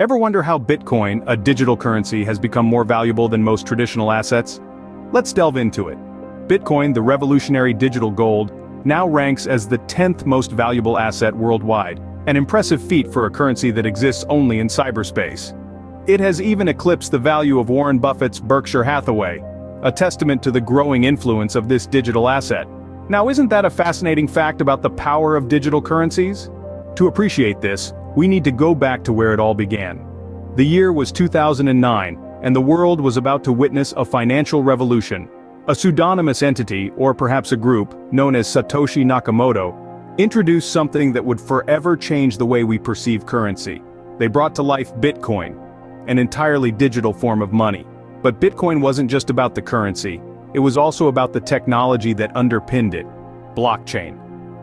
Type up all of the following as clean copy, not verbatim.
Ever wonder how Bitcoin, a digital currency, has become more valuable than most traditional assets? Let's delve into it. Bitcoin, the revolutionary digital gold, now ranks as the 10th most valuable asset worldwide, an impressive feat for a currency that exists only in cyberspace. It has even eclipsed the value of Warren Buffett's Berkshire Hathaway, a testament to the growing influence of this digital asset. Now, isn't that a fascinating fact about the power of digital currencies? To appreciate this, we need to go back to where it all began. The year was 2009, and the world was about to witness a financial revolution. A pseudonymous entity, or perhaps a group, known as Satoshi Nakamoto, introduced something that would forever change the way we perceive currency. They brought to life Bitcoin, an entirely digital form of money. But Bitcoin wasn't just about the currency, it was also about the technology that underpinned it: blockchain.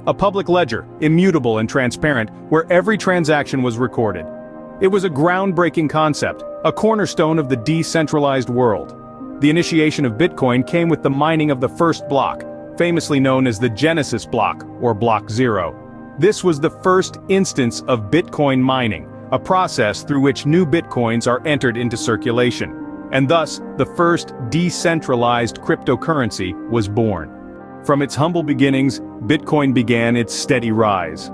A public ledger, immutable and transparent, where every transaction was recorded. It was a groundbreaking concept, a cornerstone of the decentralized world. The initiation of Bitcoin came with the mining of the first block, famously known as the Genesis block, or Block 0. This was the first instance of Bitcoin mining, a process through which new Bitcoins are entered into circulation. And thus, the first decentralized cryptocurrency was born. From its humble beginnings, Bitcoin began its steady rise.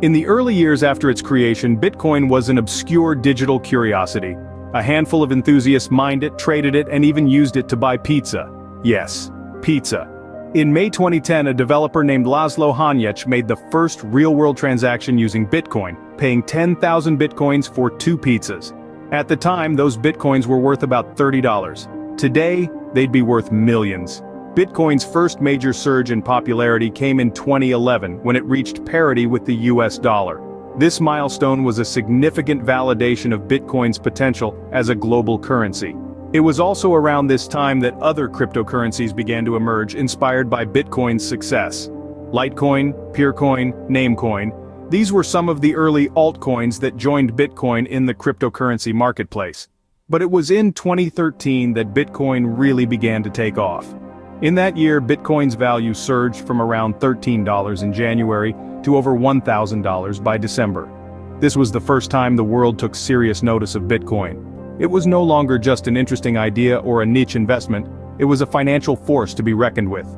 In the early years after its creation, Bitcoin was an obscure digital curiosity. A handful of enthusiasts mined it, traded it, and even used it to buy pizza. Yes, pizza. In May 2010, a developer named Laszlo Hanyecz made the first real-world transaction using Bitcoin, paying 10,000 Bitcoins for 2 pizzas. At the time, those Bitcoins were worth about $30. Today, they'd be worth millions. Bitcoin's first major surge in popularity came in 2011 when it reached parity with the US dollar. This milestone was a significant validation of Bitcoin's potential as a global currency. It was also around this time that other cryptocurrencies began to emerge, inspired by Bitcoin's success. Litecoin, Peercoin, Namecoin. These were some of the early altcoins that joined Bitcoin in the cryptocurrency marketplace. But it was in 2013 that Bitcoin really began to take off. In that year, Bitcoin's value surged from around $13 in January to over $1,000 by December. This was the first time the world took serious notice of Bitcoin. It was no longer just an interesting idea or a niche investment, it was a financial force to be reckoned with.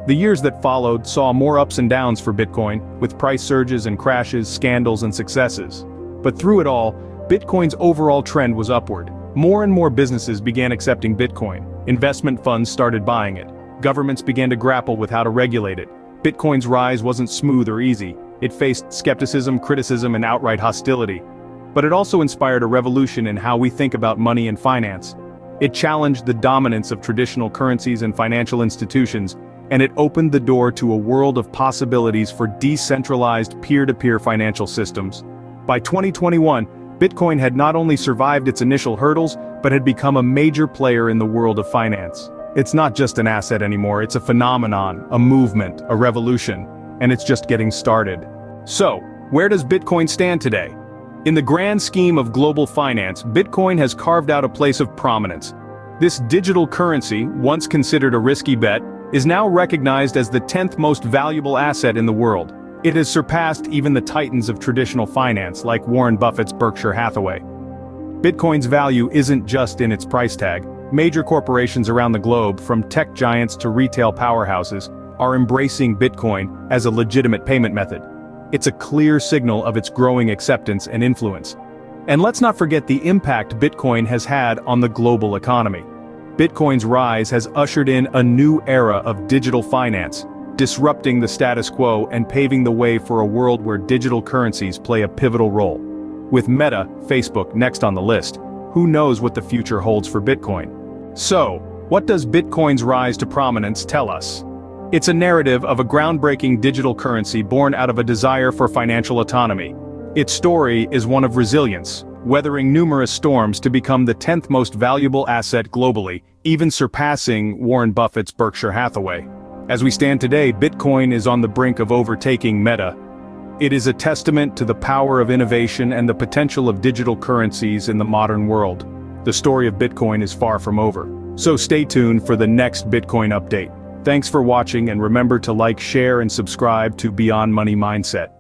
The years that followed saw more ups and downs for Bitcoin, with price surges and crashes, scandals and successes. But through it all, Bitcoin's overall trend was upward. More and more businesses began accepting Bitcoin. Investment funds started buying it. Governments began to grapple with how to regulate it. Bitcoin's rise wasn't smooth or easy. It faced skepticism, criticism, and outright hostility. But it also inspired a revolution in how we think about money and finance. It challenged the dominance of traditional currencies and financial institutions, and it opened the door to a world of possibilities for decentralized peer-to-peer financial systems. By 2021, Bitcoin had not only survived its initial hurdles, but had become a major player in the world of finance. It's not just an asset anymore, it's a phenomenon, a movement, a revolution, and it's just getting started. So, where does Bitcoin stand today? In the grand scheme of global finance, Bitcoin has carved out a place of prominence. This digital currency, once considered a risky bet, is now recognized as the 10th most valuable asset in the world. It has surpassed even the titans of traditional finance, like Warren Buffett's Berkshire Hathaway. Bitcoin's value isn't just in its price tag. Major corporations around the globe, from tech giants to retail powerhouses, are embracing Bitcoin as a legitimate payment method. It's a clear signal of its growing acceptance and influence. And let's not forget the impact Bitcoin has had on the global economy. Bitcoin's rise has ushered in a new era of digital finance, disrupting the status quo and paving the way for a world where digital currencies play a pivotal role. With Meta, Facebook, next on the list, who knows what the future holds for Bitcoin? So, what does Bitcoin's rise to prominence tell us? It's a narrative of a groundbreaking digital currency born out of a desire for financial autonomy. Its story is one of resilience, weathering numerous storms to become the 10th most valuable asset globally, even surpassing Warren Buffett's Berkshire Hathaway. As we stand today, Bitcoin is on the brink of overtaking Meta. It is a testament to the power of innovation and the potential of digital currencies in the modern world. The story of Bitcoin is far from over. So stay tuned for the next Bitcoin update. Thanks for watching, and remember to like, share, and subscribe to Beyond Money Mindset.